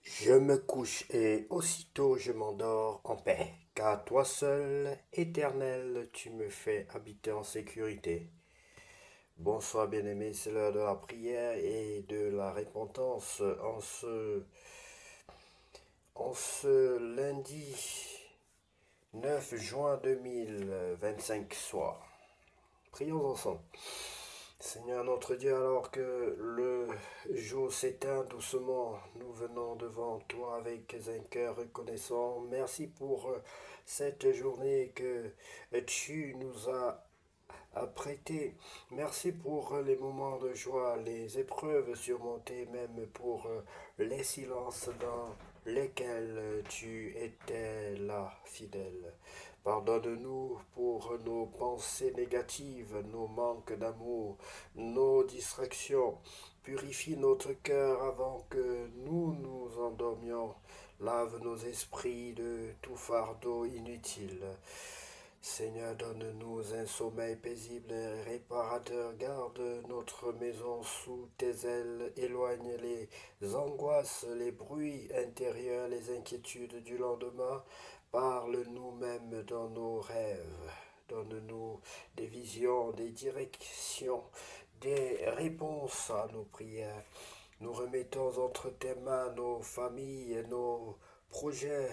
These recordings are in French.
Je me couche et aussitôt je m'endors en paix, car toi seul, Éternel, tu me fais habiter en sécurité. Bonsoir bien-aimés, c'est l'heure de la prière et de la repentance en ce lundi 9 juin 2025 soir. Prions ensemble. Seigneur notre Dieu, alors que le jour s'éteint doucement, nous venons devant toi avec un cœur reconnaissant. Merci pour cette journée que tu nous as apprêtée. Merci pour les moments de joie, les épreuves surmontées, même pour les silences dans lesquels tu étais là, fidèle. Pardonne-nous pour nos pensées négatives, nos manques d'amour, nos distractions. Purifie notre cœur avant que nous nous endormions. Lave nos esprits de tout fardeau inutile. Seigneur, donne-nous un sommeil paisible et réparateur. Garde notre maison sous tes ailes. Éloigne les angoisses, les bruits intérieurs, les inquiétudes du lendemain. Parle-nous même dans nos rêves. Donne-nous des visions, des directions, des réponses à nos prières. Nous remettons entre tes mains nos familles, nos projets,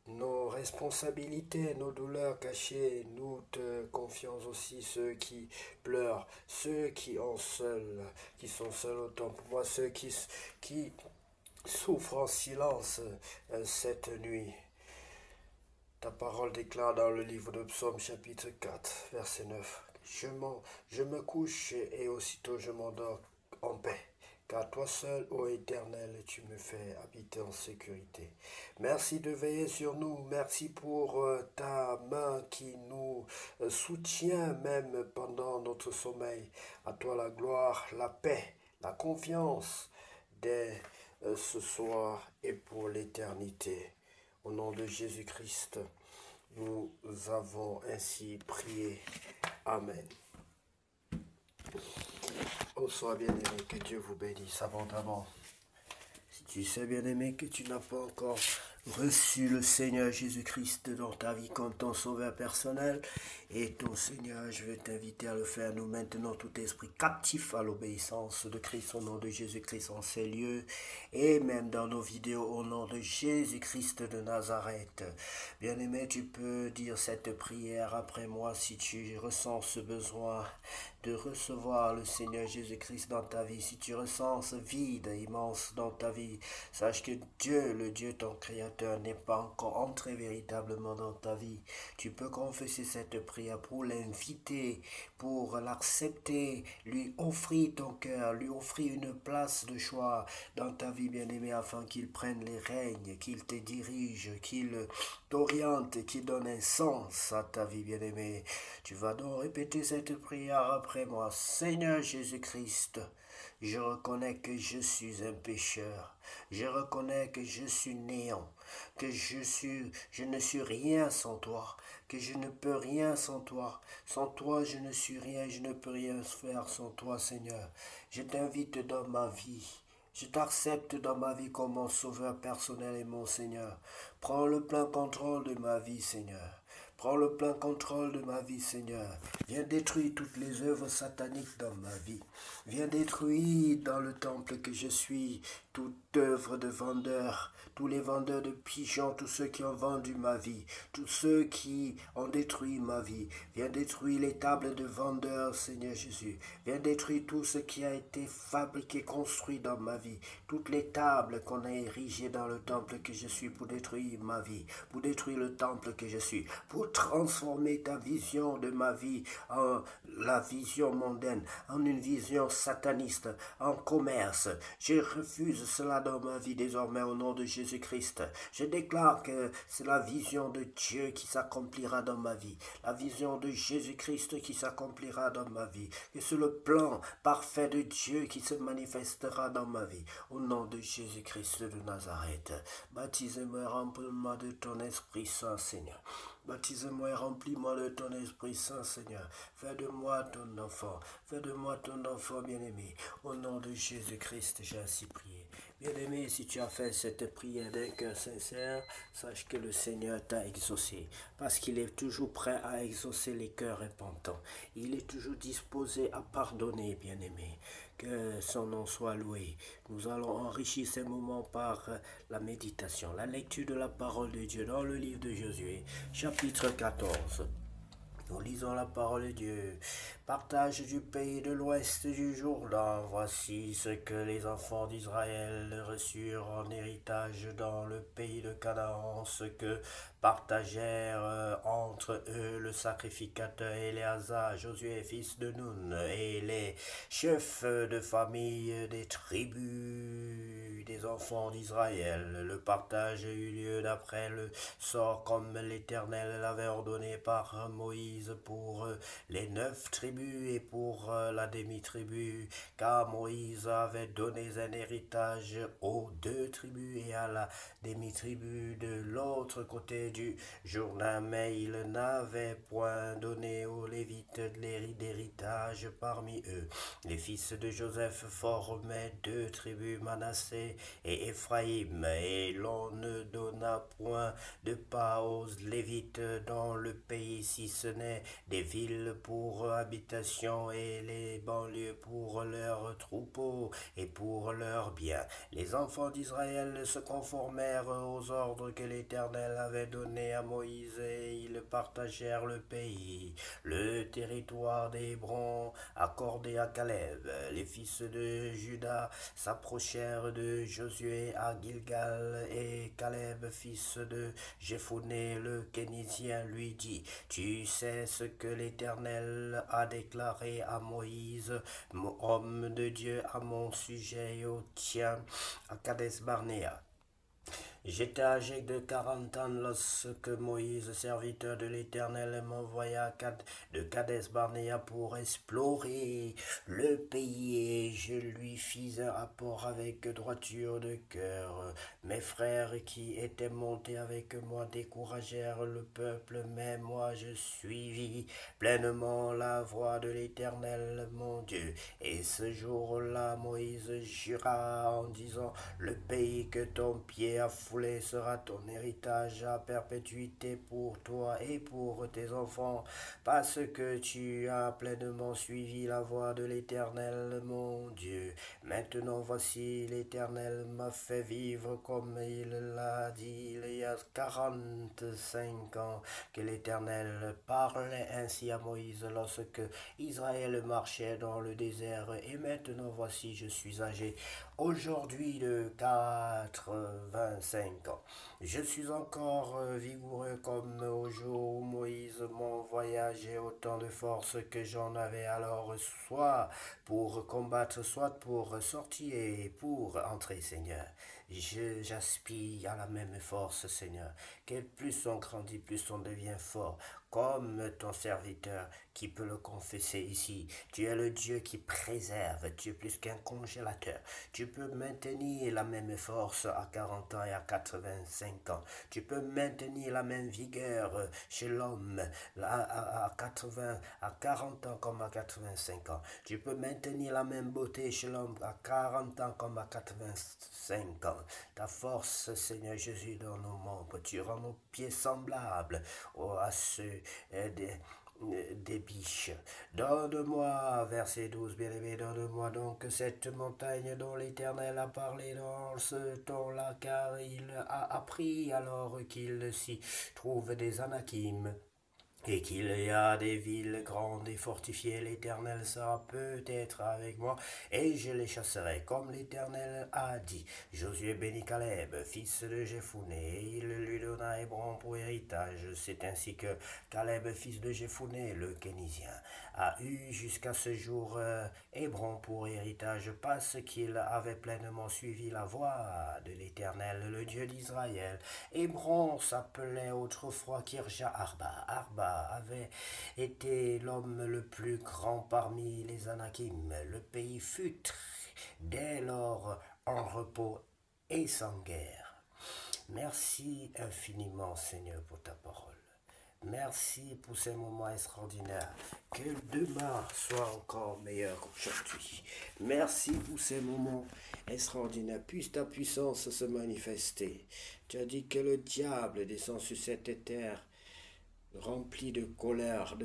nos responsabilités, nos douleurs cachées. Nous te confions aussi ceux qui pleurent, ceux qui sont seuls autant pour moi, ceux qui souffrent en silence cette nuit. Ta parole déclare dans le livre de Psaume chapitre 4, verset 9. Je me couche et aussitôt je m'endors en paix. Car toi seul, ô Éternel, tu me fais habiter en sécurité. Merci de veiller sur nous. Merci pour ta main qui nous soutient même pendant notre sommeil. À toi la gloire, la paix, la confiance dès ce soir et pour l'éternité. Au nom de Jésus-Christ, nous avons ainsi prié. Amen. Bonsoir bien-aimé, que Dieu vous bénisse abondamment. Si tu sais bien-aimé que tu n'as pas encore reçu le Seigneur Jésus-Christ dans ta vie comme ton sauveur personnel, et ton Seigneur, je veux t'inviter à le faire. Nous maintenons tout esprit captif à l'obéissance de Christ au nom de Jésus-Christ en ces lieux et même dans nos vidéos au nom de Jésus-Christ de Nazareth. Bien-aimé, tu peux dire cette prière après moi si tu ressens ce besoin de recevoir le Seigneur Jésus-Christ dans ta vie. Si tu ressens ce vide immense dans ta vie, sache que Dieu, le Dieu ton Créateur, n'est pas encore entré véritablement dans ta vie. Tu peux confesser cette prière pour l'inviter, pour l'accepter, lui offrir ton cœur, lui offrir une place de choix dans ta vie, bien-aimée, afin qu'il prenne les règnes, qu'il te dirige, qu'il t'oriente, qu'il donne un sens à ta vie, bien-aimée. Tu vas donc répéter cette prière après moi. Seigneur Jésus-Christ, je reconnais que je suis un pécheur. Je reconnais que je suis néant, que je ne suis rien sans toi, que je ne peux rien sans toi. Sans toi, je ne suis rien, je ne peux rien faire sans toi, Seigneur. Je t'invite dans ma vie. Je t'accepte dans ma vie comme mon sauveur personnel et mon Seigneur. Prends le plein contrôle de ma vie, Seigneur. Prends le plein contrôle de ma vie, Seigneur. Viens détruire toutes les œuvres sataniques dans ma vie. Viens détruire dans le temple que je suis toute œuvre de vendeur, tous les vendeurs de pigeons, tous ceux qui ont vendu ma vie, tous ceux qui ont détruit ma vie. Viens détruire les tables de vendeurs, Seigneur Jésus. Viens détruire tout ce qui a été fabriqué, construit dans ma vie. Toutes les tables qu'on a érigées dans le temple que je suis pour détruire ma vie, pour détruire le temple que je suis, pour transformer ta vision de ma vie en la vision mondaine, en une vision sataniste, en commerce. Je refuse cela dans ma vie désormais au nom de Jésus-Christ. Je déclare que c'est la vision de Dieu qui s'accomplira dans ma vie, la vision de Jésus-Christ qui s'accomplira dans ma vie, que c'est le plan parfait de Dieu qui se manifestera dans ma vie, au nom de Jésus-Christ de Nazareth. Baptise-moi et remplis-moi de ton Esprit Saint, Seigneur. Baptise-moi et remplis-moi de ton Esprit Saint, Seigneur. Fais de moi ton enfant. Fais de moi ton enfant bien-aimé. Au nom de Jésus-Christ, j'ai ainsi prié. Bien-aimé, si tu as fait cette prière d'un cœur sincère, sache que le Seigneur t'a exaucé, parce qu'il est toujours prêt à exaucer les cœurs repentants. Il est toujours disposé à pardonner, bien-aimé. Que son nom soit loué. Nous allons enrichir ces moments par la méditation, la lecture de la parole de Dieu dans le livre de Josué, chapitre 14. Nous lisons la parole de Dieu. Partage du pays de l'ouest du Jourdain. Voici ce que les enfants d'Israël reçurent en héritage dans le pays de Canaan, ce que partagèrent entre eux le sacrificateur Éléazar, Josué fils de Nun, et les chefs de famille des tribus des enfants d'Israël. Le partage eut lieu d'après le sort comme l'Éternel l'avait ordonné par Moïse pour les 9 tribus et pour la demi-tribu, car Moïse avait donné un héritage aux 2 tribus et à la demi-tribu de l'autre côté du Jourdain, mais il n'avait point donné aux Lévites d'héritage parmi eux. Les fils de Joseph formaient 2 tribus, Manassé et Éphraïm, et l'on ne donna point de pas aux Lévites dans le pays, si ce n'est des villes pour habitation et les banlieues pour leurs troupeaux et pour leurs biens. Les enfants d'Israël se conformèrent aux ordres que l'Éternel avait donnés à Moïse et ils partagèrent le pays, le territoire d'Hébron accordé à Caleb. Les fils de Juda s'approchèrent de Josué à Gilgal et Caleb, fils de Jephuné le Kénizien, lui dit: Tu sais ce que l'Éternel a déclaré à Moïse, homme de Dieu, à mon sujet et au tien, à Kades Barnéa. J'étais âgé de 40 ans lorsque Moïse, serviteur de l'Éternel, m'envoya de Kades Barnéa pour explorer le pays et je lui fis un rapport avec droiture de cœur. Mes frères qui étaient montés avec moi découragèrent le peuple, mais moi je suivis pleinement la voie de l'Éternel mon Dieu. Et ce jour-là, Moïse jura en disant: Le pays que ton pied a foulé sera ton héritage à perpétuité pour toi et pour tes enfants, parce que tu as pleinement suivi la voie de l'Éternel mon Dieu. Maintenant voici, l'Éternel m'a fait vivre comme il l'a dit il y a 45 ans, que l'Éternel parlait ainsi à Moïse lorsque Israël marchait dans le désert. Et maintenant voici, je suis âgé aujourd'hui de 85 ans. Je suis encore vigoureux comme au jour où Moïse m'envoya. J'ai autant de force que j'en avais alors, soit pour combattre, soit pour sortir et pour entrer, Seigneur. J'aspire à la même force, Seigneur. Que plus on grandit, plus on devient fort. Comme ton serviteur qui peut le confesser ici. Tu es le Dieu qui préserve. Tu es plus qu'un congélateur. Tu peux maintenir la même force à 40 ans et à 85 ans. Tu peux maintenir la même vigueur chez l'homme à 40 ans comme à 85 ans. Tu peux maintenir la même beauté chez l'homme à 40 ans comme à 85 ans. Ta force, Seigneur Jésus, dans nos membres, tu rends nos pieds semblables à ceux des biches. Donne-moi, verset 12, bien-aimé, donne-moi donc cette montagne dont l'Éternel a parlé dans ce temps-là, car il a appris alors qu'il s'y trouve des Anakim, et qu'il y a des villes grandes et fortifiées. L'Éternel sera peut-être avec moi, et je les chasserai, comme l'Éternel a dit. Josué bénit Caleb, fils de Jephuné, et il lui donna Hébron pour héritage. C'est ainsi que Caleb, fils de Jephuné, le Kénizien, a eu jusqu'à ce jour Hébron pour héritage, parce qu'il avait pleinement suivi la voie de l'Éternel, le Dieu d'Israël. Hébron s'appelait autrefois Kirja Arba. Arba avait été l'homme le plus grand parmi les Anakim. Le pays fut dès lors en repos et sans guerre. Merci infiniment, Seigneur, pour ta parole. Merci pour ces moments extraordinaires. Que demain soit encore meilleur qu'aujourd'hui. Merci pour ces moments extraordinaires. Puisse ta puissance se manifester. Tu as dit que le diable descend sur cette terre rempli de colère,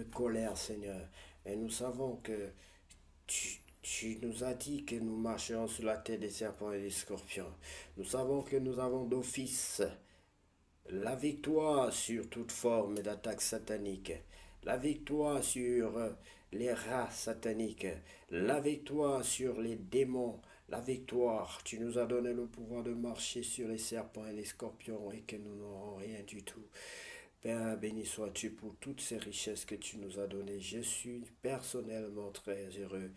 Seigneur. Et nous savons que tu nous as dit que nous marcherons sur la tête des serpents et des scorpions. Nous savons que nous avons d'office la victoire sur toute forme d'attaque satanique, la victoire sur les rats sataniques, la victoire sur les démons, la victoire. Tu nous as donné le pouvoir de marcher sur les serpents et les scorpions et que nous n'aurons rien du tout. Père, béni sois-tu pour toutes ces richesses que tu nous as données. Je suis personnellement très heureux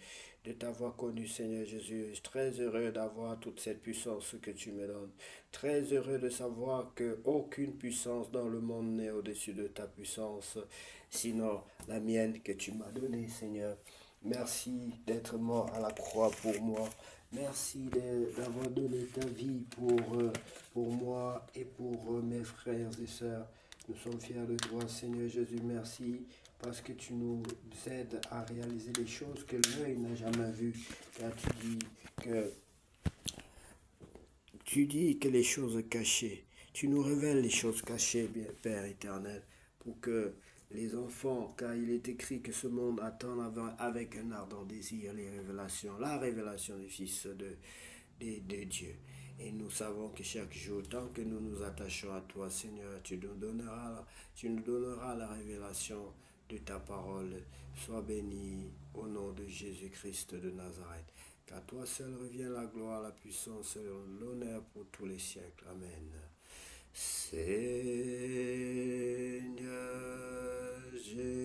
de t'avoir connu, Seigneur Jésus. Très heureux d'avoir toute cette puissance que tu me donnes. Très heureux de savoir qu'aucune puissance dans le monde n'est au-dessus de ta puissance, sinon la mienne que tu m'as donnée, Seigneur. Merci d'être mort à la croix pour moi. Merci d'avoir donné ta vie pour moi et pour mes frères et sœurs. Nous sommes fiers de toi, Seigneur Jésus. Merci parce que tu nous aides à réaliser les choses que l'œil n'a jamais vues. Car tu dis que les choses cachées, tu nous révèles les choses cachées, bien Père éternel, pour que les enfants, car il est écrit que ce monde attend avec un ardent désir la révélation du Fils de Dieu. Et nous savons que chaque jour, tant que nous nous attachons à toi, Seigneur, tu nous donneras la révélation de ta parole. Sois béni au nom de Jésus-Christ de Nazareth. Qu'à toi seul revient la gloire, la puissance et l'honneur pour tous les siècles. Amen. Seigneur Jésus,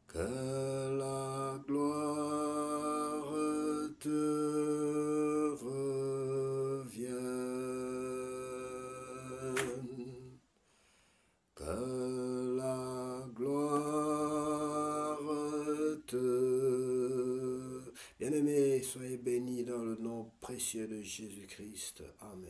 que la gloire te revienne, que la gloire te... Bien-aimés, soyez bénis dans le nom précieux de Jésus-Christ. Amen.